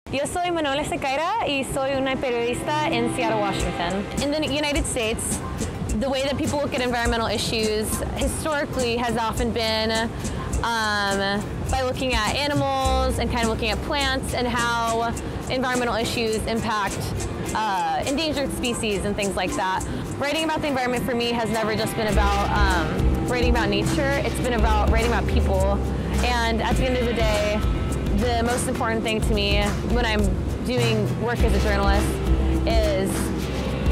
Yo soy Manola Secaira y soy una periodista in Seattle, Washington. In the United States, the way that people look at environmental issues historically has often been by looking at animals and kind of looking at plants and how environmental issues impact endangered species and things like that. Writing about the environment for me has never just been about writing about nature, it's been about writing about people. And at the end of the day, the most important thing to me when I'm doing work as a journalist is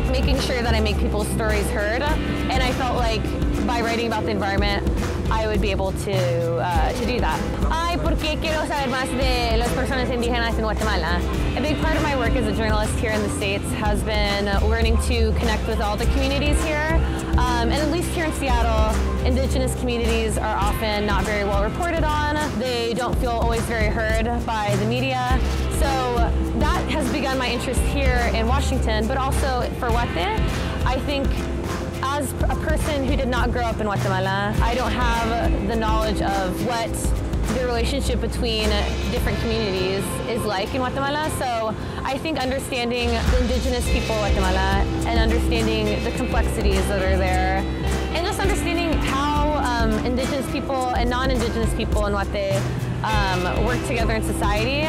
making sure that I make people's stories heard. And I felt like by writing about the environment, I would be able to do that. Ay, porque quiero saber más de las personas indígenas in Guatemala. A big part of my work as a journalist here in the States has been learning to connect with all the communities here. And at least here in Seattle, indigenous communities are often not very well reported on. They don't feel always very heard by the media. So that has begun my interest here in Washington, but also for Guate. I think as a person who did not grow up in Guatemala, I don't have the knowledge of what the relationship between different communities is like in Guatemala. So I think understanding the indigenous people of Guatemala and understanding the complexities that are there and just understanding how indigenous people and non-indigenous people in Guate work together in society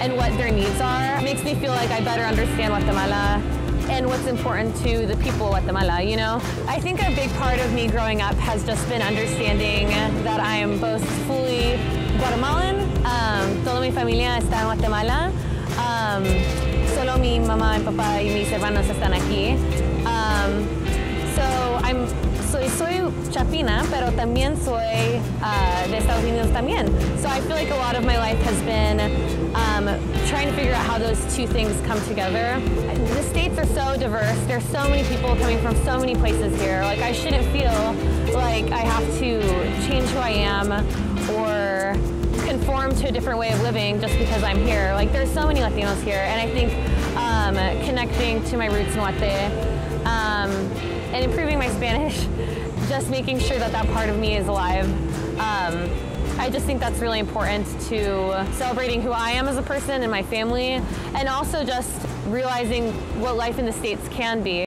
and what their needs are makes me feel like I better understand Guatemala and what's important to the people of Guatemala, you know? I think a big part of me growing up has just been understanding that I am both fully Guatemalan, toda mi familia está en Guatemala, solo mi mamá, mi papá y mis hermanos están aquí. Soy chapina, pero también soy de Estados Unidos también. So I feel like a lot of my life has been trying to figure out how those two things come together. The states are so diverse. There's so many people coming from so many places here. Like I shouldn't feel like I have to change who I am or conform to a different way of living just because I'm here. Like there's so many Latinos here, and I think connecting to my roots in Guate and improving my Spanish, just making sure that that part of me is alive. I just think that's really important to celebrating who I am as a person and my family, and also just realizing what life in the States can be.